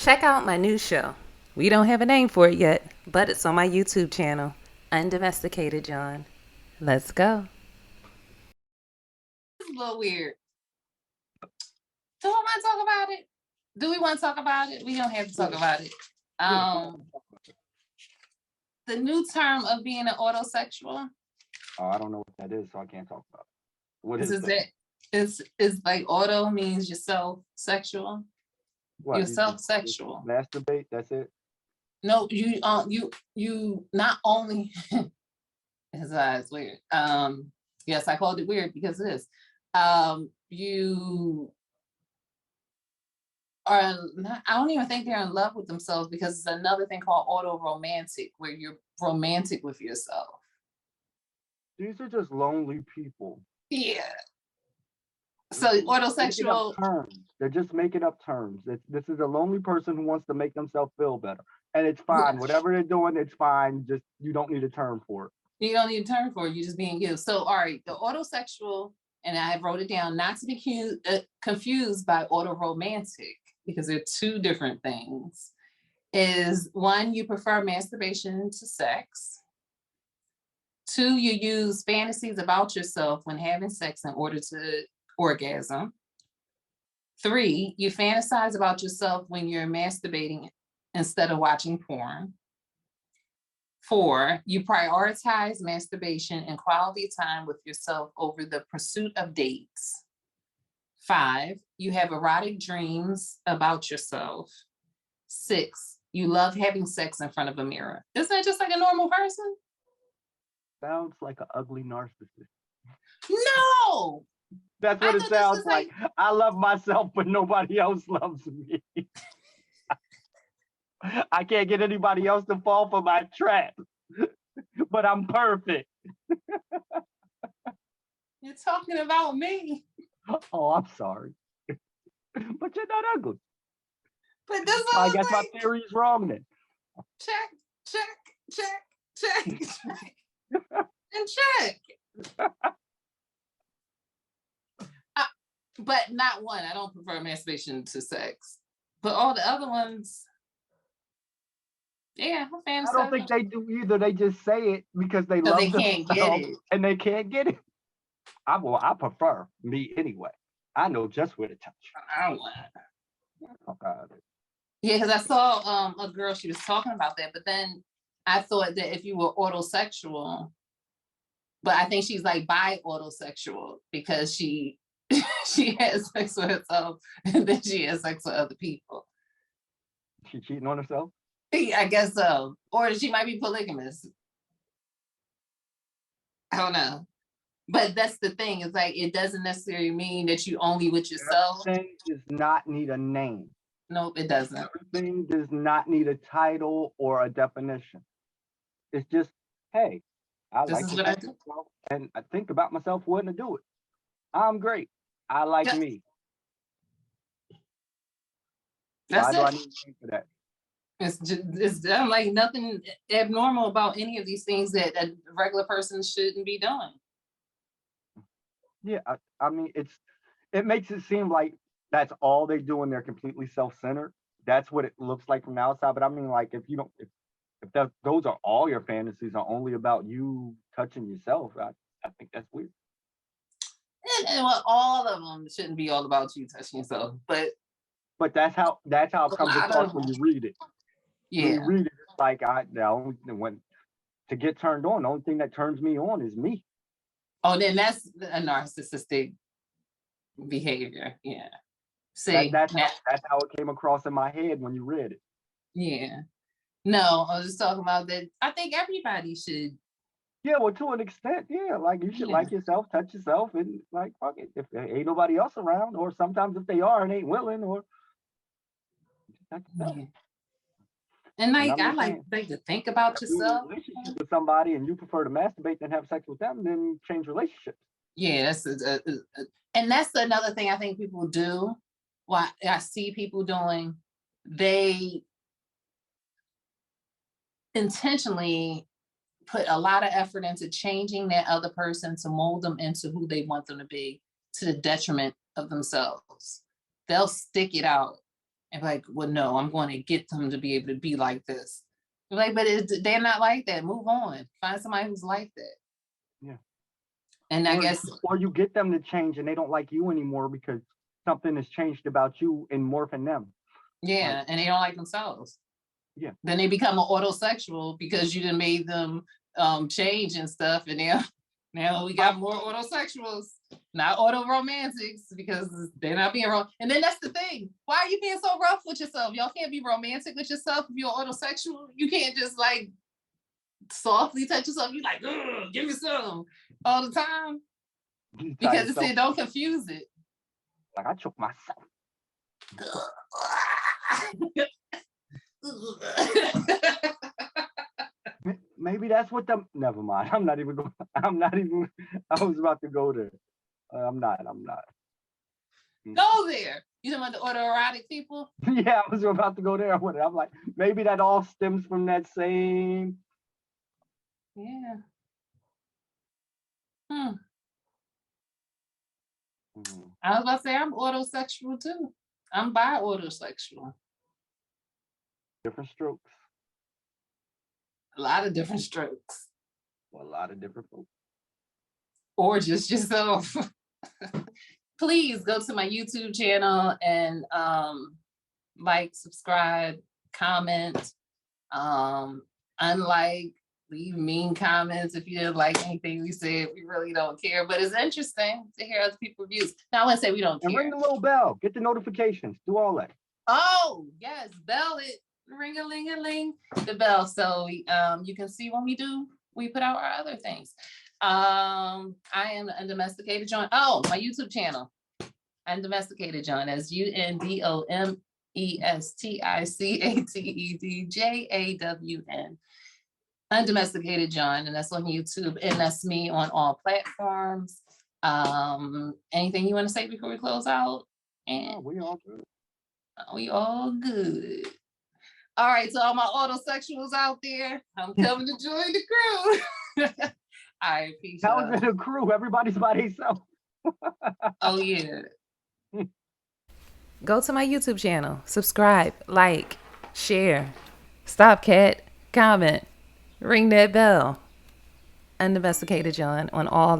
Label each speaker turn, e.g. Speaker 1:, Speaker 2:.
Speaker 1: Check out my new show. We don't have a name for it yet, but it's on my YouTube channel, Undomesticated John. Let's go.
Speaker 2: It's a little weird. Do we want to talk about it? Do we want to talk about it? We don't have to talk about it. The new term of being an autosexual.
Speaker 3: Oh, I don't know what that is, so I can't talk about it. What
Speaker 2: is
Speaker 3: is that?
Speaker 2: It's like auto means yourself sexual.
Speaker 3: What,
Speaker 2: you're self-sexual.
Speaker 3: Masturbate, that's it?
Speaker 2: No, you not only it's weird. Yes, I called it weird because it is. You are not, I don't even think they're in love with themselves, because it's another thing called auto-romantic, where you're romantic with yourself.
Speaker 3: These are just lonely people.
Speaker 2: Yeah. So autosexual
Speaker 3: terms. They're just making up terms. This is a lonely person who wants to make themselves feel better. And it's fine. Yes. Whatever they're doing, it's fine. Just you don't need a term for it.
Speaker 2: You don't need a term for it. You're just being you. So all right, the autosexual, and I wrote it down, not to be confused by autoromantic, because they're two different things, is one, you prefer masturbation to sex. Two, you use fantasies about yourself when having sex in order to orgasm. Three, you fantasize about yourself when you're masturbating instead of watching porn. Four, you prioritize masturbation and quality time with yourself over the pursuit of dates. Five, you have erotic dreams about yourself. Six, you love having sex in front of a mirror. Isn't that just like a normal person?
Speaker 3: Sounds like an ugly narcissist.
Speaker 2: No!
Speaker 3: That's what it sounds like. I love myself, but nobody else loves me. I can't get anybody else to fall for my trap, but I'm perfect.
Speaker 2: You're talking about me.
Speaker 3: Oh, I'm sorry. But you're not ugly.
Speaker 2: But this
Speaker 3: I guess my theory's wrong then.
Speaker 2: Check. And check. But not one. I don't prefer masturbation to sex. But all the other ones, yeah, I
Speaker 3: don't think they do either. They just say it because they love themselves and they can't get it. I prefer me anyway. I know just where to touch.
Speaker 2: I don't want it. Yeah, because I saw a girl, she was talking about that, but then I thought that if you were autosexual, but I think she's like bi-autosexual, because she has sex with herself and then she has sex with other people.
Speaker 3: She cheating on herself?
Speaker 2: I guess so. Or she might be polygamous. I don't know. But that's the thing. It's like, it doesn't necessarily mean that you only with yourself.
Speaker 3: Everything does not need a name.
Speaker 2: Nope, it doesn't.
Speaker 3: Everything does not need a title or a definition. It's just, hey, I like to myself, and I think about myself when to do it. I'm great. I like me.
Speaker 2: That's
Speaker 3: Why do I need to think for that?
Speaker 2: It's like nothing abnormal about any of these things that a regular person shouldn't be doing.
Speaker 3: Yeah, I mean, it makes it seem like that's all they do and they're completely self-centered. That's what it looks like from the outside. But I mean, like, if those are all your fantasies are only about you touching yourself, I think that's weird.
Speaker 2: And well, all of them shouldn't be all about you touching yourself, but
Speaker 3: that's how it comes across when you read it.
Speaker 2: Yeah,
Speaker 3: when you read it, it's like to get turned on, the only thing that turns me on is me.
Speaker 2: Oh, then that's a narcissistic behavior. Yeah. See,
Speaker 3: that's how it came across in my head when you read it.
Speaker 2: Yeah. No, I was just talking about that. I think everybody should.
Speaker 3: Yeah, well, to an extent, yeah. Like, you should like yourself, touch yourself, and like, fuck it. If there ain't nobody else around, or sometimes if they are and ain't willing, or
Speaker 2: and like, I like to think about yourself.
Speaker 3: Relationship with somebody, and you prefer to masturbate than have sex with them, then change relationships.
Speaker 2: Yeah, and that's another thing I think people do. What I see people doing, they intentionally put a lot of effort into changing that other person to mold them into who they want them to be, to the detriment of themselves. They'll stick it out and be like, well, no, I'm going to get them to be able to be like this. You're like, but they're not like that. Move on. Find somebody who's like that.
Speaker 3: Yeah.
Speaker 2: And I guess,
Speaker 3: or you get them to change and they don't like you anymore because something has changed about you and morphing them.
Speaker 2: yeah,
Speaker 3: Like,
Speaker 2: and they don't like themselves.
Speaker 3: Yeah.
Speaker 2: Then they become an autosexual because you done made them change and stuff, and now we got more autosexuals, not autoromantics, because they're not being wrong. And then that's the thing. Why are you being so rough with yourself? Y'all can't be romantic with yourself if you're autosexual. You can't just like softly touch yourself. You like, give me some all the time. Because it said don't confuse it.
Speaker 3: Like I choke myself. Maybe that's what the. Never mind. I'm not even going. I was about to go there. I'm not.
Speaker 2: Go there. You talking about the autoerotic people?
Speaker 3: Yeah, I was about to go there with it. I'm like, maybe that all stems from that same.
Speaker 2: Yeah. I was about to say I'm autosexual too. I'm bi-autosexual.
Speaker 3: Different strokes.
Speaker 2: A lot of different strokes.
Speaker 3: Well, a lot of different folks.
Speaker 2: Or just yourself. Please go to my YouTube channel and like, subscribe, comment, unlike, leave mean comments if you didn't like anything we said. We really don't care, but it's interesting to hear other people's views. Now I want to say we don't care.
Speaker 3: And ring the little bell, get the notifications, do all that.
Speaker 2: Oh yes, bell it, ring-a-ling-a-ling, the bell, so you can see when we put out our other things. I am Undomesticated John. Oh, my YouTube channel, Undomesticated John, as UNDOMESTICATEDJAWN. Undomesticated John, and that's on YouTube, and that's me on all platforms. Anything you want to say before we close out? And
Speaker 3: we all good.
Speaker 2: We all good. All right, so all my autosexuals out there, I'm coming to join the crew. All right, peace.
Speaker 3: How is it a crew? Everybody's by themselves.
Speaker 2: Oh yeah.
Speaker 1: Go to my YouTube channel, subscribe, like, share, stop cat, comment, ring that bell. Undomesticated John on all.